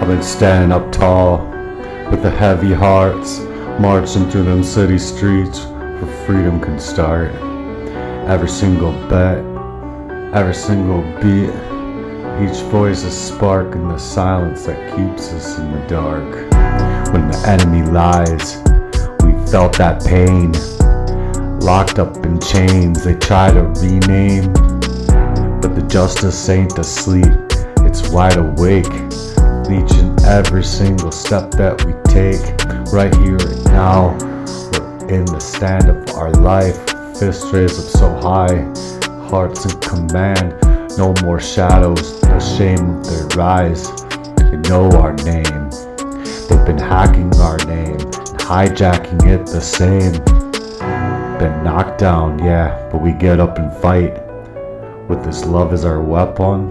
I've been standing up tall with the heavy hearts, marching through them city streets where freedom can start. Every single bet, every single beat, each voice a spark in the silence that keeps us in the dark. When the enemy lies, we felt that pain. Locked up in chains, they try to rename, but the justice ain't asleep, it's wide awake. Each and every single step that we take, right here and now, we're in the stand of our life. Fists raised up so high, hearts in command. No more shadows, no shame of their rise. They know our name. They've been hacking our name and hijacking it the same. Been knocked down, yeah, but we get up and fight. With this love as our weapon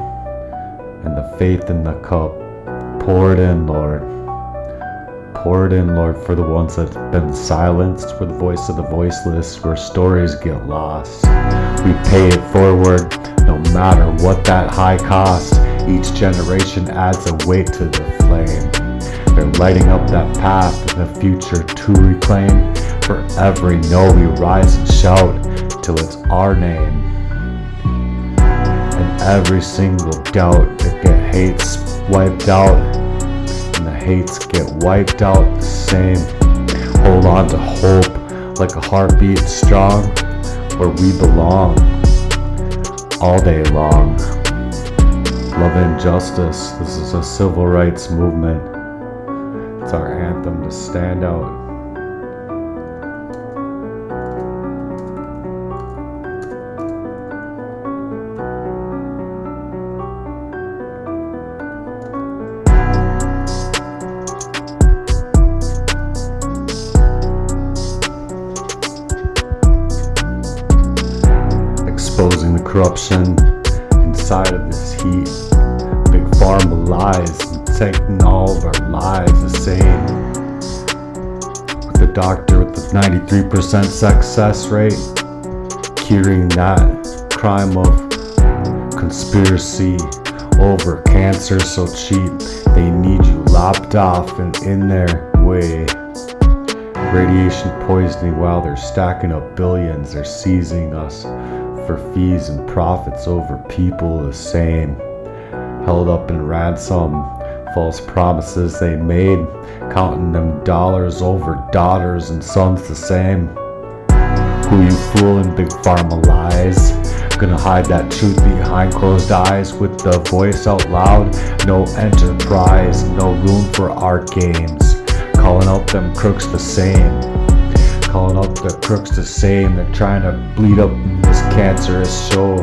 and the faith in the cup. Pour it in, Lord. Pour it in, Lord, for the ones that have been silenced, for the voice of the voiceless, where stories get lost. We pay it forward, no matter what that high cost. Each generation adds a weight to the flame. They're lighting up that path and the future to reclaim. For every no, we rise and shout till it's our name. And every single doubt that get hates wiped out, and the hates get wiped out the same. Hold on to hope like a heartbeat strong, where we belong all day long. Love and justice, this is a civil rights movement. It's our anthem to stand out. Exposing the corruption inside of this heat. Big pharma lies and taking all of our lives the same. With the doctor with the 93% success rate, curing that crime of conspiracy over cancer so cheap. They need you lopped off and in their way. Radiation poisoning while they're stacking up billions. They're seizing us for fees and profits over people the same. Held up in ransom, false promises they made, counting them dollars over daughters and sons the same. Who you fooling, big pharma lies? Gonna hide that truth behind closed eyes with the voice out loud. No enterprise, no room for our games. Calling out them crooks the same. Calling out the crooks the same. They're trying to bleed up this cancerous show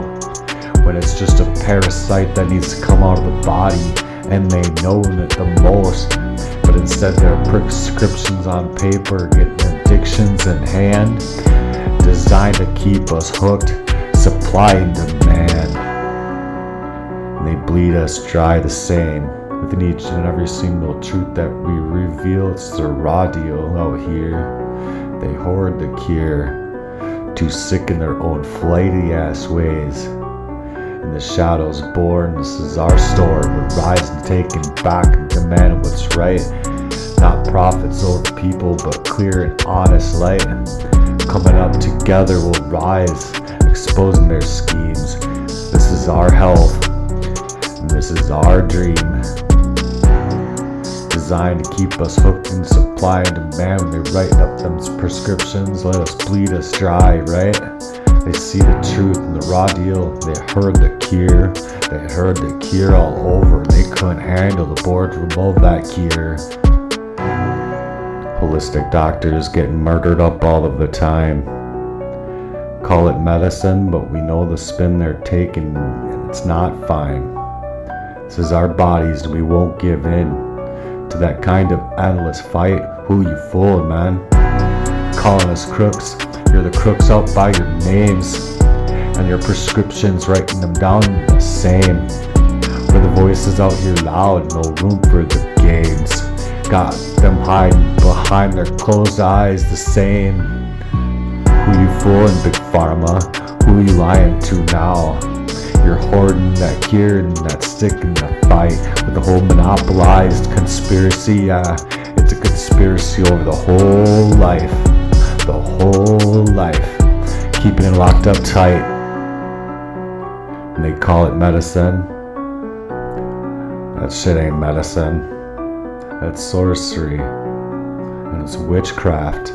when it's just a parasite that needs to come out of the body, and they know it the most. But instead they're prescriptions on paper, getting addictions in hand, designed to keep us hooked, supply and demand. And they bleed us dry the same. Within each and every single truth that we reveal, it's the raw deal out here. They hoard the cure, too sick in their own flighty ass ways. In the shadows born, this is our story. We're rising, taking back and demanding what's right. Not profits over people, but clear and honest light. Coming up together we'll rise, exposing their schemes. This is our health, and this is our dream. Designed to keep us hooked in supply and demand. When they writing up them prescriptions, let us bleed us dry, right? They see the truth in the raw deal. They heard the cure. They heard the cure all over. They couldn't handle the boardroom of that cure. Holistic doctors getting murdered up all of the time. Call it medicine, but we know the spin they're taking, and it's not fine. This is our bodies, and we won't give in to that kind of endless fight. Who you fooling, man? Calling us crooks. You're the crooks out by your names, and your prescriptions, writing them down the same. Where the voices out here loud, no room for the games. Got them hiding behind their closed eyes the same. Who you fooling, big pharma? Who you lying to now? You're hoarding that gear and that stick in the fight with the whole monopolized conspiracy. It's a conspiracy over the whole life. The whole life. Keeping it locked up tight. And they call it medicine. That shit ain't medicine. That's sorcery. And it's witchcraft.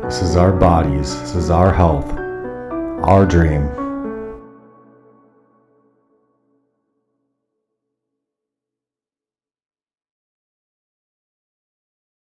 This is our bodies. This is our health. Our dream.